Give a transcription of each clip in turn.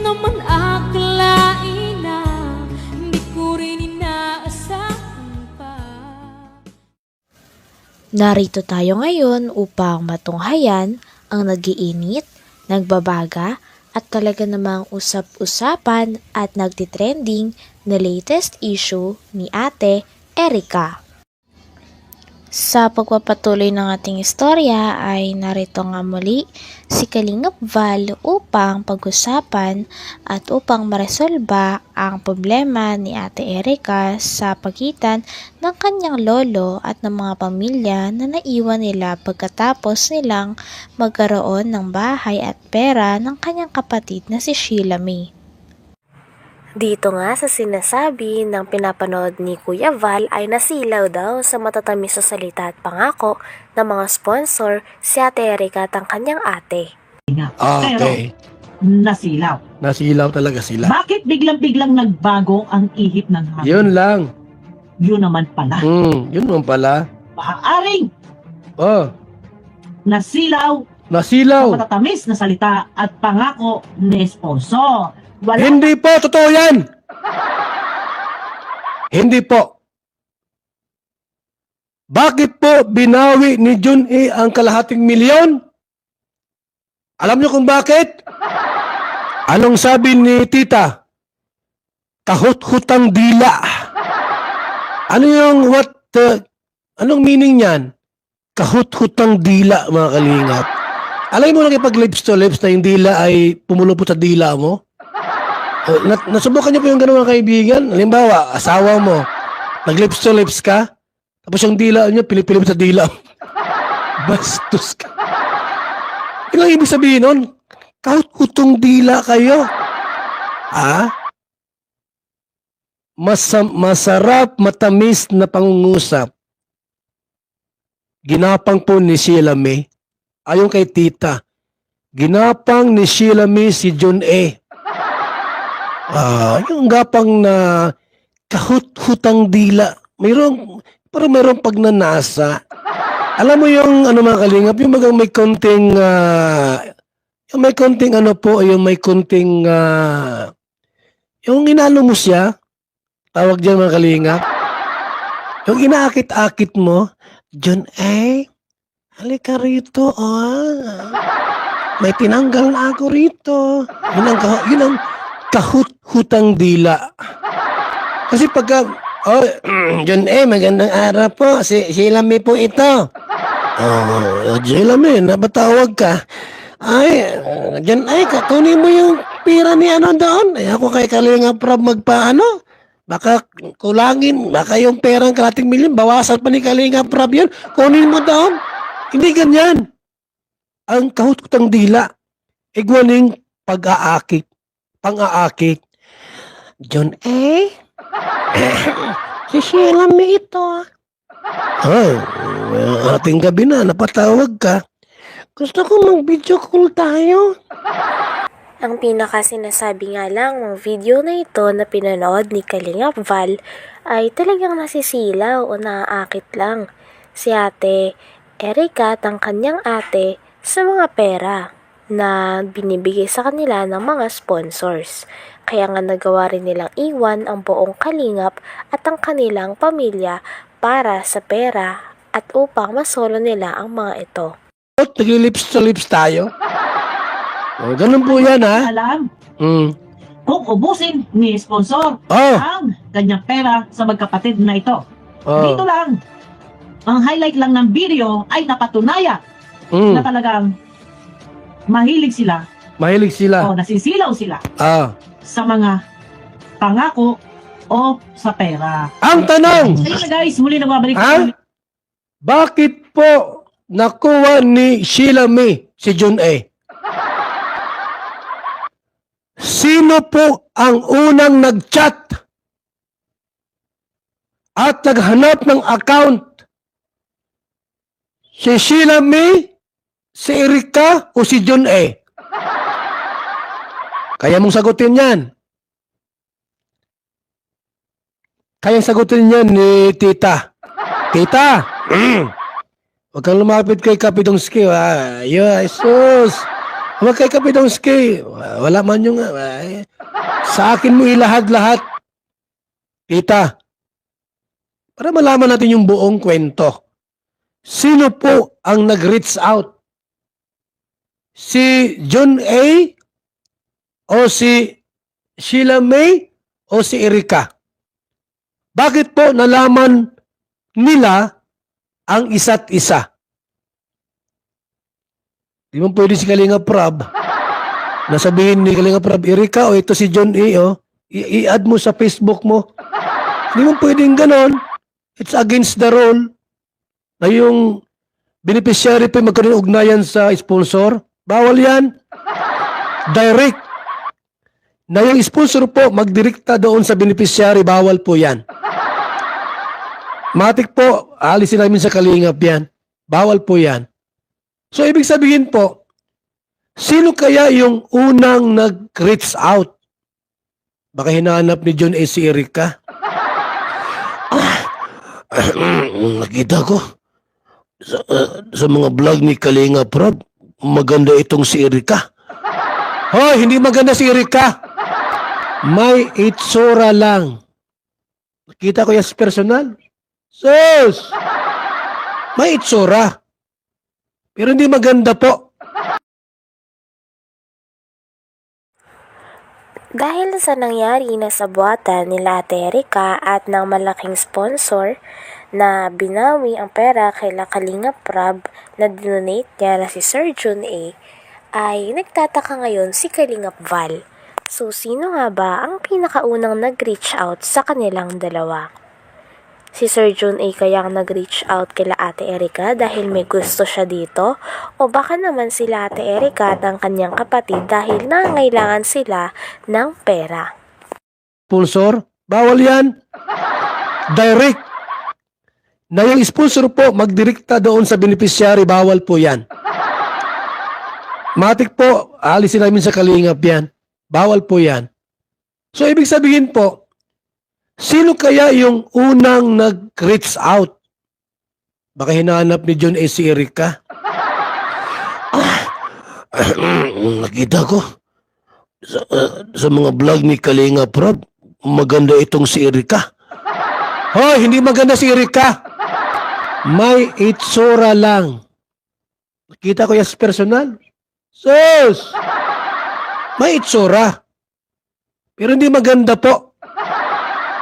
naman akalain na hindi ko rin inaasahan pa. Narito tayo ngayon upang matunghayan ang nagiinit, nagbabaga at talaga namang usap-usapan at nagtitrending na latest issue ni Ate Erica. Sa pagpapatuloy ng ating istorya ay narito nga muli si Kalingap Val upang pag-usapan at upang maresolba ang problema ni Ate Erica sa pagitan ng kanyang lolo at ng mga pamilya na naiwan nila pagkatapos nilang magkaroon ng bahay at pera ng kanyang kapatid na si Sheila May. Dito nga sa sinasabi ng pinapanood ni Kuya Val ay nasilaw daw sa matatamis na salita at pangako ng mga sponsor si Ate Erica at ang kanyang ate. Okay. Pero, nasilaw. Nasilaw talaga sila. Bakit biglang-biglang nagbago ang ihip ng hangin? Yun lang. Yun naman pala. Yun naman pala. Maaaring Oh, nasilaw sa nasilaw. matatamis na salita at pangako ni sponsor. Wala. Hindi po, totoo yan. Hindi po. Bakit po binawi ni Jun A ang kalahating milyon? Alam niyo kung bakit? Anong sabi ni tita? Kahut-hutang dila. Ano yung anong meaning niyan? Kahut-hutang dila, mga kalingap. Alam mo lang pag lips to lips na yung dila ay pumulupot sa dila mo? Nasubukan niyo po yung ganun mga kaibigan? Halimbawa, asawa mo, nag-lips to lips ka, tapos yung dila niyo, pilip-pilip sa dila. Bastos ka. Yun lang ibig sabihin nun, kahit utong dila kayo. Ha? Masarap, matamis na pangungusap. Ginapang po ni Sheila May. Ayon kay tita, ginapang ni Sheila May si Jun A. Yung gapang na kahut-hutang dila. Parang mayroong pagnanasa. Alam mo yung ano mga kalingap, yung magang may konting yung may konting ano po, yung may konting yung inano mo siya, tawag dyan mga kalingap. Yung inaakit-akit mo, John A, halika rito, may tinanggal na ako rito. Yun ang kahut-hutang dila. Kasi pagka, John A, magandang araw po. Si Sheila May po ito. Sheila May, napatawag ka. Ay, John A, kunin mo yung pira ni ano doon. Ay, ako kay Kalinga Prab magpaano. Baka kulangin, baka yung perang kalating milyon, bawasan pa ni Kalinga Prab yun. Kunin mo doon. Hindi ganyan. Ang kahut-hutang dila, igwaning pag-aakit. Pang-aakit. John A? Si Sheila May ito. Ating gabi na, napatawag ka. Gusto ko mag-video call tayo. Ang pinaka-sinasabi nga lang ng video na ito na pinanood ni Kalingap Val ay talagang nasisilaw o naaakit lang si Ate Erica at ang kanyang ate sa mga pera na binibigay sa kanila ng mga sponsors. Kaya nga nagawa rin nilang iwan ang buong kalingap at ang kanilang pamilya para sa pera at upang masolo nila ang mga ito. Nag-lips to lips tayo. Ganun po yan, ha? Alam, Mm. kung ubusin ni sponsor ang kanyang pera sa magkapatid na ito. Dito lang, ang highlight lang ng video ay napatunayan na talagang mahilig sila Mahilig sila. o nasisilaw sila sa mga pangako o sa pera. Ang tanong, Ayun na guys, muli nagbabalik. bakit po nakuha ni Sheila May si Jun A? Sino po ang unang nag-chat at naghanap ng account? Si Sheila May, si Erica o si Jun A? Kaya mong sagutin yan. Kayang sagutin yan ni Tita. Tita! Huwag kang lumapit kay Kapitong Ski. Yo, Jesus! Huwag kay Kapidongski. Wala man yung... sa akin mo ilahad-lahat. Tita, para malaman natin yung buong kwento. Sino po ang nag-reach out? Si John A. o si Sheila May o si Erika? Bakit po nalaman nila ang isa't isa? Di mo pwede si Kalinga Prab. Nasabihin ni Kalinga Prab, Erika, o ito si John A. I-add mo sa Facebook mo. Di mo pwedeng ganon. It's against the rule na yung beneficiary pa magkaroon ugnayan sa sponsor. Bawal yan. Direct. Na yung sponsor po magdirekta doon sa beneficiary, bawal po yan. Matik po, alisin namin sa Kalingap yan. Bawal po yan. So, ibig sabihin po, sino kaya yung unang nag-reach out? Baka hinahanap ni John A. si Erika? Nakita ko sa mga vlog ni Kalinga Prab, maganda itong si Erika. Hoy, hindi maganda si Erika. May itsura lang. Nakita ko yan sa personal. Sus! May itsura. Pero hindi maganda po. Dahil sa nangyari na sabuatan nila Ate Erika at ng malaking sponsor na binawi ang pera kay Kalinga Prab na dinonate niya na si Sir John A, ay nagtataka ngayon si Kalingap Val. So, sino nga ba ang pinakaunang nag-reach out sa kanilang dalawa? Si Sir John A kayang nag-reach out kila Ate Erika dahil may gusto siya dito? O baka naman sila Ate Erika at ang kanyang kapatid dahil nangangailangan sila ng pera? Sponsor, bawal yan. Direct. Na yung sponsor po magdirekta doon sa beneficiary, bawal po yan. Matik po, alisin namin sa Kalingap yan. Bawal po yan. So, ibig sabihin po, sino kaya yung unang nag-reach out? Baka hinahanap ni John A. si Erika? Nakita ko sa mga vlog ni Kalinga Prab, maganda itong si Erika. Hoy, hindi maganda si Erika. May itsura lang. Nakita ko yan sa personal. Sus! May itsura. Pero hindi maganda po.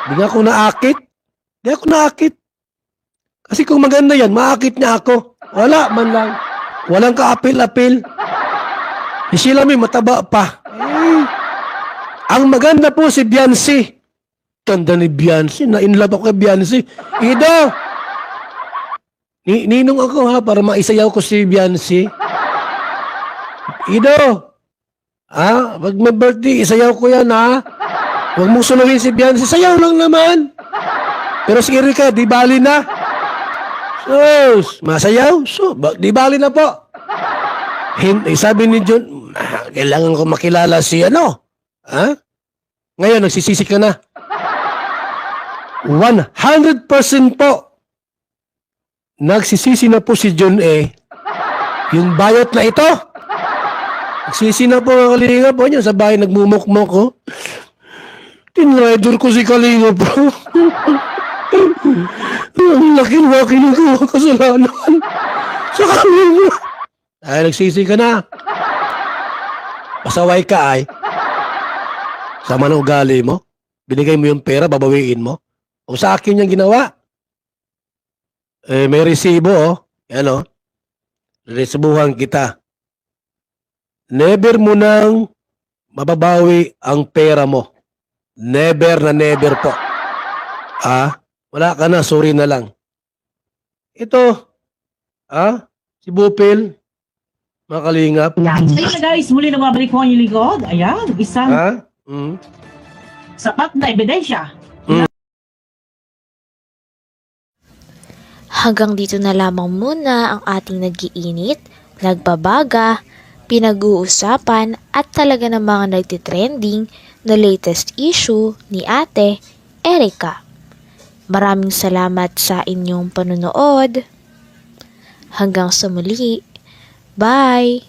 Hindi ako naakit. Hindi ako naakit. Kasi kung maganda yan, maakit niya ako. Wala man lang. Walang kaapil-apil. Si Sheila may mataba pa. Ang maganda po si Beyonce. Tanda ni Beyonce. Na-inlove ako kay Beyonce. Ido! Ninong ako ha, para maisayaw ko si Beyonce. Ido! Ha? Pag may birthday, isayaw ko yan ha. Huwag mong suluhin si Beyonce. Sayaw lang naman. Pero si Erika, di bali na. Sus, masayaw? So, di bali na po. Sabi ni John, kailangan ko makilala si ano. Ha? Ngayon, nagsisisi ka na. 100% po. Nagsisisi na po si John A. Yung bayot na ito. Nagsisi na po ang Kalinga po niya. Sa bahay nagmumukmok ko. Tinrider ko si Kalinga po. Ang laki-laki na gawa kasalanan. Sa Kalinga. Ay, nagsisi ka na. Pasaway ka ay. Sama ng ugali mo. Binigay mo yung pera, babawiin mo. O sa akin yung ginawa. May resibo oh. Yan oh. Resibuhan kita. Never mo nang mababawi ang pera mo. Never na never po. Wala ka na, sorry na lang. Ito, si Bupil, mga Kalingap. Ayun na guys, muli na mabalik po ang inyong lingkod. Ayan, isang sapat na ebidensya. Hanggang dito na lamang muna ang ating nag-iinit, nagbabaga, pinag-uusapan at talaga ng mga nagtitrending na latest issue ni Ate Erika. Maraming salamat sa inyong panunood. Hanggang sa muli. Bye!